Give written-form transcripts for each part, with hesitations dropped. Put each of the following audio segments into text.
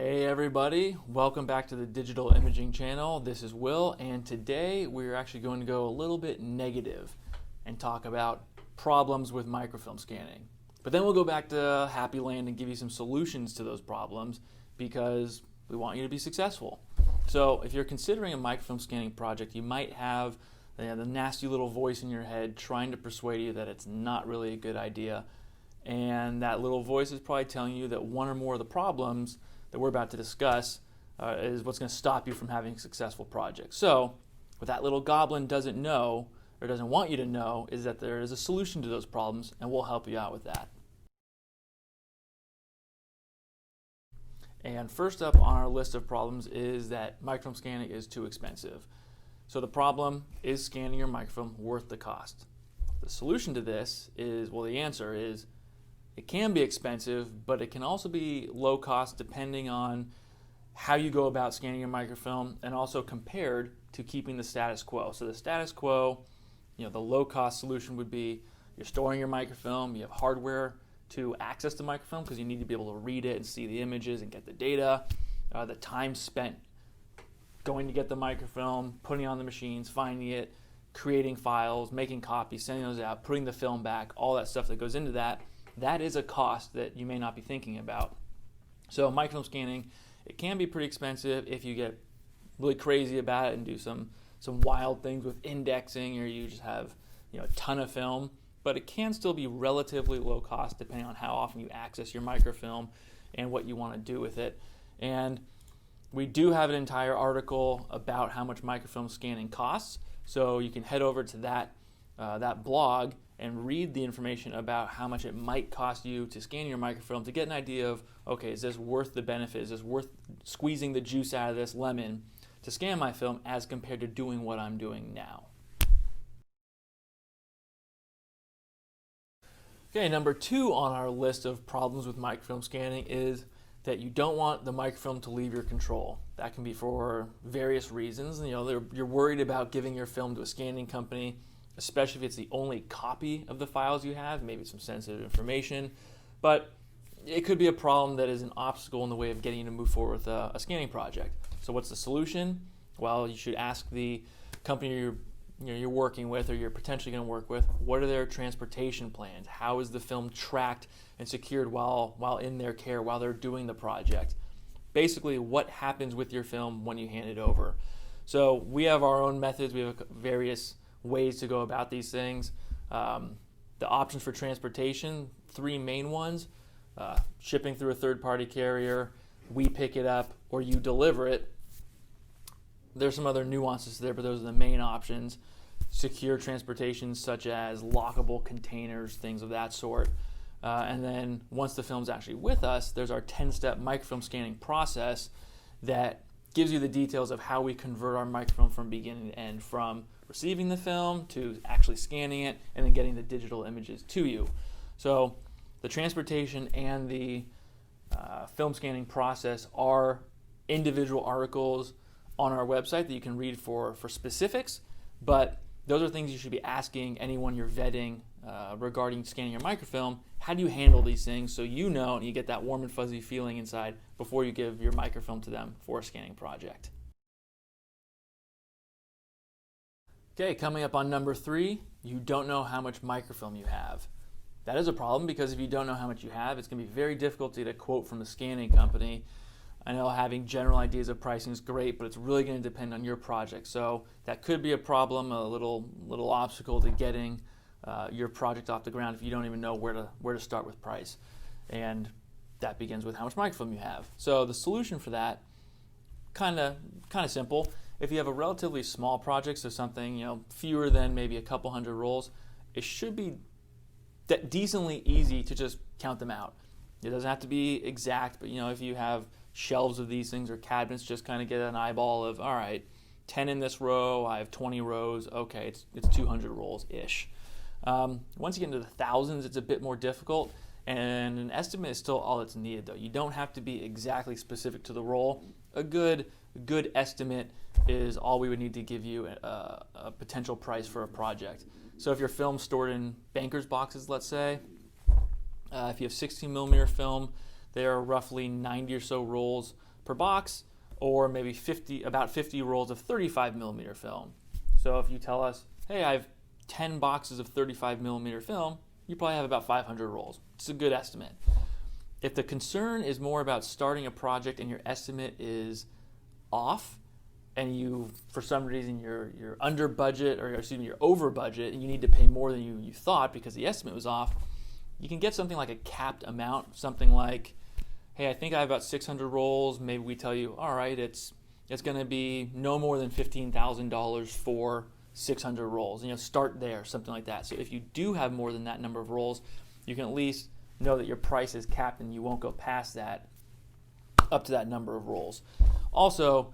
Hey everybody, welcome back to the Digital Imaging channel. This is Will, and today we're actually going to go a little bit negative and talk about problems with microfilm scanning. But then we'll go back to Happy Land and give you some solutions to those problems because we want you to be successful. So if you're considering a microfilm scanning project, you might have the nasty little voice in your head trying to persuade you that it's not really a good idea. And that little voice is probably telling you that one or more of the problems that we're about to discuss is what's going to stop you from having a successful project. So what that little goblin doesn't know, or doesn't want you to know, is that there is a solution to those problems, and we'll help you out with that. And first up on our list of problems is that microfilm scanning is too expensive. So the problem is scanning your microfilm worth the cost? The solution to this is, well, the answer is it can be expensive, but it can also be low cost depending on how you go about scanning your microfilm and also compared to keeping the status quo. So the status quo, the low cost solution would be you're storing your microfilm, you have hardware to access the microfilm because you need to be able to read it and see the images and get the data. The time spent going to get the microfilm, putting it on the machines, finding it, creating files, making copies, sending those out, putting the film back, all that stuff that goes into that. That is a cost that you may not be thinking about. So microfilm scanning, it can be pretty expensive if you get really crazy about it and do some wild things with indexing, or you just have a ton of film. But it can still be relatively low cost depending on how often you access your microfilm and what you want to do with it. And we do have an entire article about how much microfilm scanning costs. So you can head over to that blog and read the information about how much it might cost you to scan your microfilm to get an idea of, okay, is this worth the benefit? Is this worth squeezing the juice out of this lemon to scan my film as compared to doing what I'm doing now? Okay, number 2 on our list of problems with microfilm scanning is that you don't want the microfilm to leave your control. That can be for various reasons. You're worried about giving your film to a scanning company, especially if it's the only copy of the files you have, maybe some sensitive information. But it could be a problem that is an obstacle in the way of getting you to move forward with a scanning project. So what's the solution? Well, you should ask the company you're working with, or you're potentially going to work with, what are their transportation plans? How is the film tracked and secured while in their care, while they're doing the project? Basically, what happens with your film when you hand it over? So we have our own methods. We have various ways to go about these things. The options for transportation, 3 main ones: shipping through a third-party carrier, we pick it up, or you deliver it. There's some other nuances there, but those are the main options. Secure transportation, such as lockable containers, things of that sort. And then once the film's actually with us, there's our 10-step microfilm scanning process that gives you the details of how we convert our microfilm from beginning to end, from receiving the film to actually scanning it and then getting the digital images to you. So the transportation and the film scanning process are individual articles on our website that you can read for specifics, but those are things you should be asking anyone you're vetting regarding scanning your microfilm. How do you handle these things so you know and you get that warm and fuzzy feeling inside before you give your microfilm to them for a scanning project? Okay, coming up on number 3, you don't know how much microfilm you have. That is a problem because if you don't know how much you have, it's going to be very difficult to get a quote from the scanning company. I know having general ideas of pricing is great, but it's really going to depend on your project. So that could be a problem, a little obstacle to getting your project off the ground if you don't even know where to start with price. And that begins with how much microfilm you have. So the solution for that, kind of simple. If you have a relatively small project, so something fewer than maybe a couple hundred rolls, it should be decently easy to just count them out. It doesn't have to be exact, but if you have shelves of these things or cabinets, just kind of get an eyeball of, all right, 10 in this row, I have 20 rows, okay, it's 200 rolls-ish. Once you get into the thousands, it's a bit more difficult, and an estimate is still all that's needed, though. You don't have to be exactly specific to the roll. A good estimate is all we would need to give you a potential price for a project. So if your film's stored in banker's boxes, let's say, if you have 16 millimeter film, there are roughly 90 or so rolls per box, or maybe about 50 rolls of 35 millimeter film. So if you tell us, hey, I have 10 boxes of 35 millimeter film, you probably have about 500 rolls. It's a good estimate. If the concern is more about starting a project and your estimate is off, and you, for some reason, you're under budget, or excuse me, you're over budget, and you need to pay more than you thought because the estimate was off, you can get something like a capped amount, something like, hey, I think I have about 600 rolls. Maybe we tell you, all right, it's going to be no more than $15,000 for 600 rolls. Start there, something like that. So if you do have more than that number of rolls, you can at least know that your price is capped and you won't go past that up to that number of rolls. Also,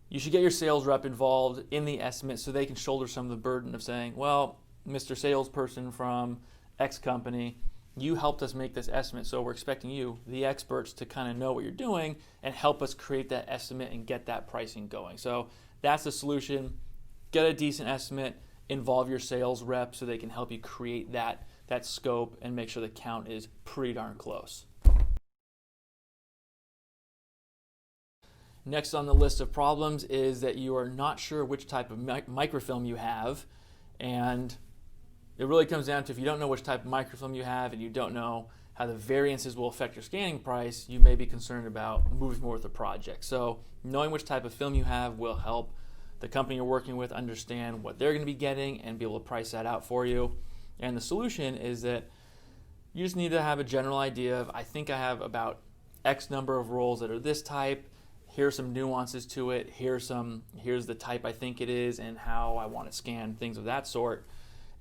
you should get your sales rep involved in the estimate so they can shoulder some of the burden of saying, well, Mr. Salesperson from X company, you helped us make this estimate, so we're expecting you, the experts, to kind of know what you're doing and help us create that estimate and get that pricing going. So that's the solution. Get a decent estimate, involve your sales rep so they can help you create that scope and make sure the count is pretty darn close. Next on the list of problems is that you are not sure which type of microfilm you have, and it really comes down to, if you don't know which type of microfilm you have and you don't know how the variances will affect your scanning price, you may be concerned about moving forward with the project. So knowing which type of film you have will help the company you're working with understand what they're going to be getting and be able to price that out for you. And the solution is that you just need to have a general idea of, I think I have about X number of rolls that are this type. Here's some nuances to it. Here's the type I think it is and how I want it scanned, things of that sort.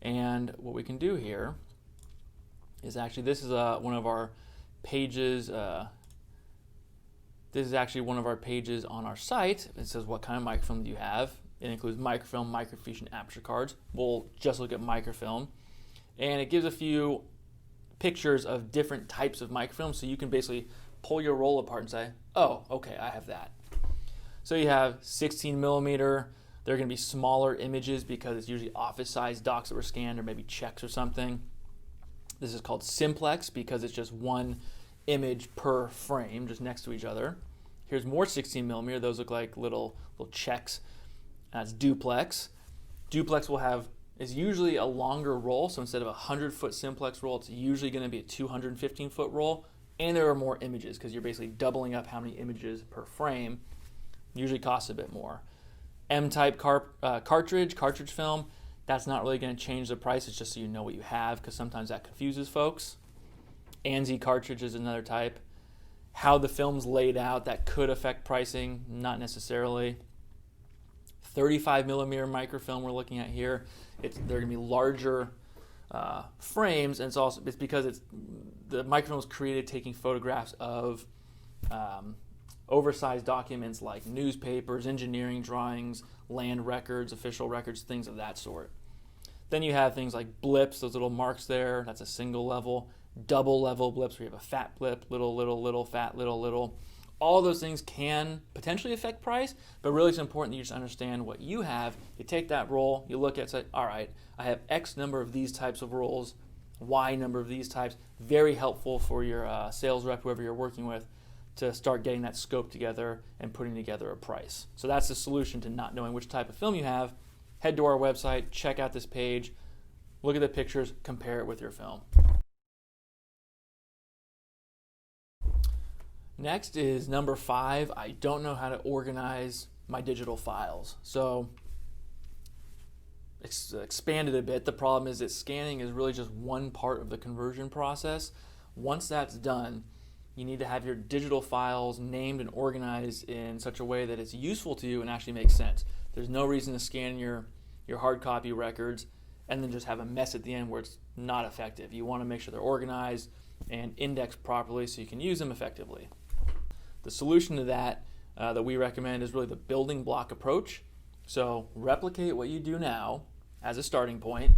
And what we can do here is actually, this is one of our pages. This is actually one of our pages on our site. It says what kind of microfilm do you have. It includes microfilm, microfusion, aperture cards. We'll just look at microfilm. And it gives a few pictures of different types of microfilm, so you can basically pull your roll apart and say, oh, okay, I have that. So you have 16 millimeter. They're going to be smaller images because it's usually office-sized docs that were scanned, or maybe checks or something. This is called simplex because it's just one image per frame, just next to each other. Here's more 16 millimeter. Those look like little checks. That's duplex. Duplex is usually a longer roll, so instead of a 100-foot simplex roll, it's usually going to be a 215-foot roll, and there are more images because you're basically doubling up how many images per frame. Usually costs a bit more. M-type cartridge film, that's not really going to change the price. It's just so you know what you have, because sometimes that confuses folks. ANSI cartridge is another type. How the film's laid out, that could affect pricing, not necessarily. 35 millimeter microfilm we're looking at here. They're going to be larger frames, and it's because the microfilm was created taking photographs of oversized documents like newspapers, engineering drawings, land records, official records, things of that sort. Then you have things like blips, those little marks there. That's a single level. Double level blips where you have a fat blip, little, fat, little. All those things can potentially affect price, but really it's important that you just understand what you have. You take that roll, you look at it, say, all right, I have X number of these types of rolls, Y number of these types. Very helpful for your sales rep, whoever you're working with, to start getting that scope together and putting together a price. So that's the solution to not knowing which type of film you have. Head to our website, check out this page, look at the pictures, compare it with your film. Next is number 5. I don't know how to organize my digital files. So expand it a bit. The problem is that scanning is really just one part of the conversion process. Once that's done, you need to have your digital files named and organized in such a way that it's useful to you and actually makes sense. There's no reason to scan your hard copy records and then just have a mess at the end where it's not effective. You want to make sure they're organized and indexed properly so you can use them effectively. The solution to that that we recommend is really the building block approach. So replicate what you do now as a starting point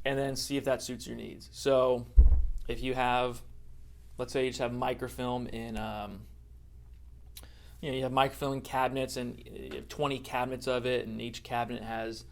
and then see if that suits your needs. So if you have, let's say you just have microfilm in, you have microfilm in cabinets, and you have 20 cabinets of it, and each cabinet has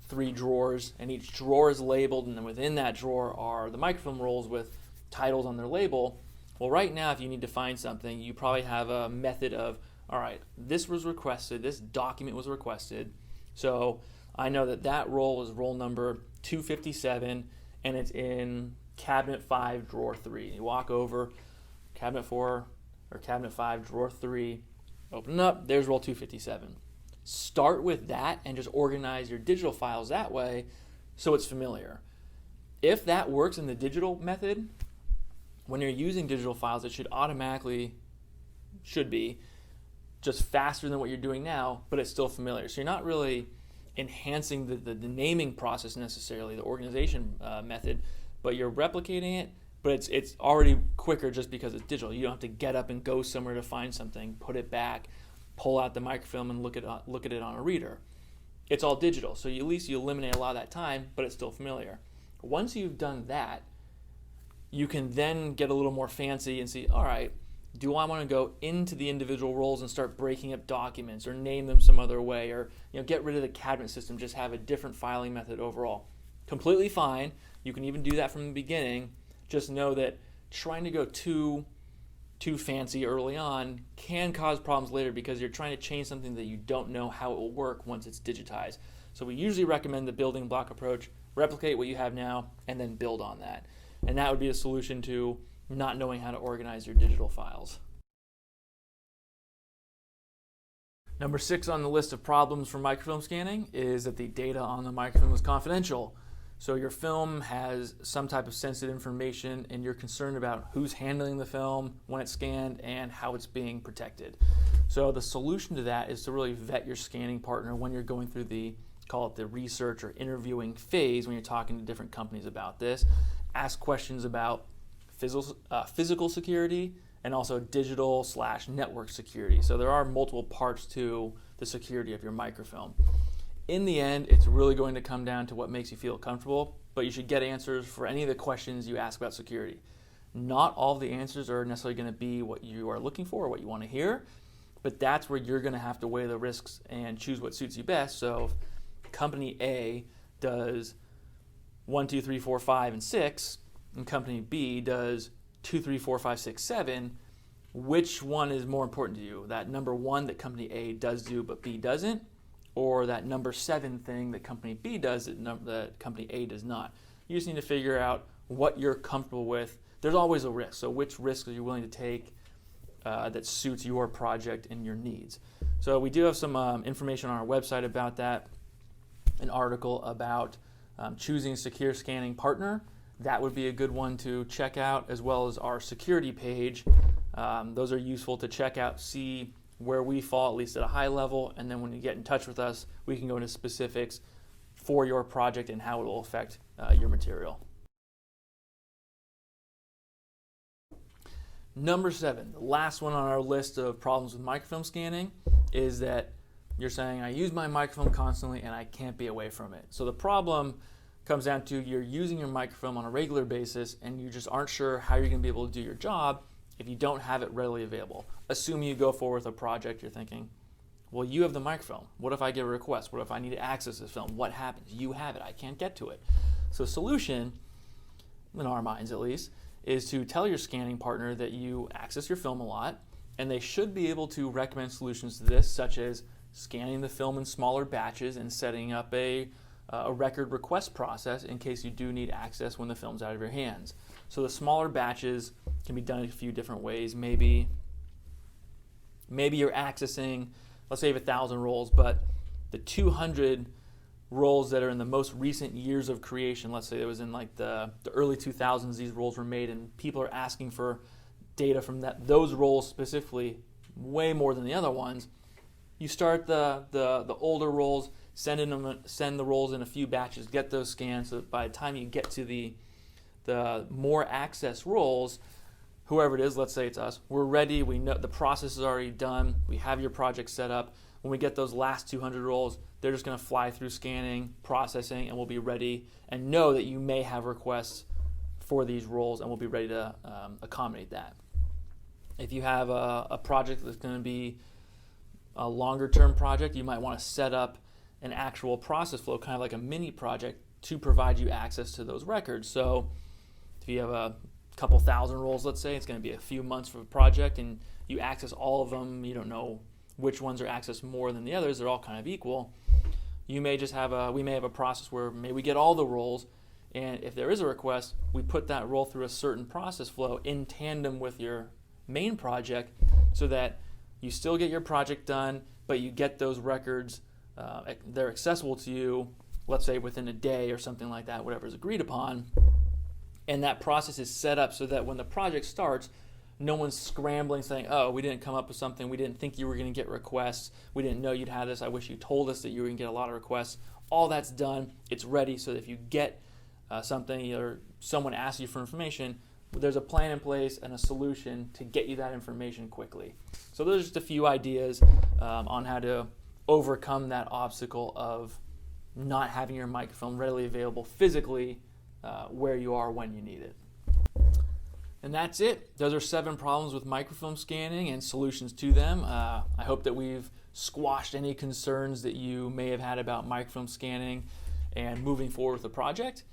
3 drawers, and each drawer is labeled, and then within that drawer are the microfilm rolls with titles on their label. Well, right now, if you need to find something, you probably have a method of all right, this was requested, this document was requested, so I know that that roll is roll number 257, and it's in cabinet 5, drawer 3. You walk over, cabinet 4 or cabinet 5, drawer 3, open it up, there's roll 257. Start with that and just organize your digital files that way so it's familiar. If that works in the digital method, when you're using digital files, it should be just faster than what you're doing now, but it's still familiar. So you're not really enhancing the naming process necessarily, the organization method, but you're replicating it, but it's already quicker just because it's digital. You don't have to get up and go somewhere to find something, put it back, pull out the microfilm and look at it on a reader. It's all digital, so at least you eliminate a lot of that time, but it's still familiar. Once you've done that, you can then get a little more fancy and see, all right, do I want to go into the individual roles and start breaking up documents or name them some other way, or get rid of the cabinet system, just have a different filing method overall? Completely fine. You can even do that from the beginning. Just know that trying to go too fancy early on can cause problems later because you're trying to change something that you don't know how it will work once it's digitized. So we usually recommend the building block approach. Replicate what you have now and then build on that. And that would be a solution to not knowing how to organize your digital files. Number 6 on the list of problems for microfilm scanning is that the data on the microfilm is confidential. So your film has some type of sensitive information and you're concerned about who's handling the film when it's scanned and how it's being protected. So the solution to that is to really vet your scanning partner when you're going through call it the research or interviewing phase when you're talking to different companies about this. Ask questions about physical security and also digital/network security. So there are multiple parts to the security of your microfilm. In the end, it's really going to come down to what makes you feel comfortable, but you should get answers for any of the questions you ask about security. Not all of the answers are necessarily going to be what you are looking for or what you want to hear, but that's where you're going to have to weigh the risks and choose what suits you best. So if company A does 1, 2, 3, 4, 5, and 6, and company B does 2, 3, 4, 5, 6, 7, which one is more important to you? That number 1 that company A does do but B doesn't, or that number 7 thing that company B does that company A does not? You just need to figure out what you're comfortable with. There's always a risk, so which risk are you willing to take that suits your project and your needs? So we do have some information on our website about that, an article about choosing a secure scanning partner. That would be a good one to check out, as well as our security page. Those are useful to check out, see where we fall, at least at a high level, and then when you get in touch with us, we can go into specifics for your project and how it will affect your material. Number 7, the last one on our list of problems with microfilm scanning is that you're saying, I use my microfilm constantly and I can't be away from it. So the problem comes down to you're using your microfilm on a regular basis and you just aren't sure how you're going to be able to do your job if you don't have it readily available. Assuming you go forward with a project, you're thinking, well, you have the microfilm. What if I get a request? What if I need to access this film? What happens? You have it. I can't get to it. So the solution, in our minds at least, is to tell your scanning partner that you access your film a lot, and they should be able to recommend solutions to this, such as scanning the film in smaller batches and setting up a record request process in case you do need access when the film's out of your hands. So the smaller batches can be done in a few different ways. Maybe you're accessing, let's say you have 1,000 rolls, but the 200 rolls that are in the most recent years of creation, let's say it was in like the early 2000s these rolls were made, and people are asking for data from those rolls specifically way more than the other ones. You start the older rolls, send the rolls in a few batches, get those scanned, so that by the time you get to the more access rolls, whoever it is, let's say it's us, we're ready, we know the process is already done, we have your project set up. When we get those last 200 rolls, they're just going to fly through scanning, processing, and we'll be ready and know that you may have requests for these rolls, and we'll be ready to accommodate that. If you have a project that's going to be a longer term project, you might want to set up an actual process flow, kind of like a mini project, to provide you access to those records. So if you have a couple thousand rolls, let's say, it's going to be a few months for a project, and you access all of them, you don't know which ones are accessed more than the others. They're all kind of equal. We may have a process where maybe we get all the roles, and if there is a request, we put that role through a certain process flow in tandem with your main project so that you still get your project done, but you get those records, they're accessible to you, let's say within a day or something like that, whatever is agreed upon. And that process is set up so that when the project starts, no one's scrambling saying, oh, we didn't come up with something, we didn't think you were going to get requests, we didn't know you'd have this, I wish you told us that you were going to get a lot of requests. All that's done, it's ready, so that if you get something or someone asks you for information, there's a plan in place and a solution to get you that information quickly. So those are just a few ideas on how to overcome that obstacle of not having your microfilm readily available physically where you are when you need it. And that's it. Those are 7 problems with microfilm scanning and solutions to them. I hope that we've squashed any concerns that you may have had about microfilm scanning and moving forward with the project.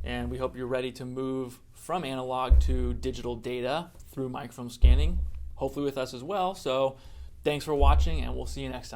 And we hope you're ready to move from analog to digital data through microfilm scanning, hopefully with us as well. So thanks for watching, and we'll see you next time.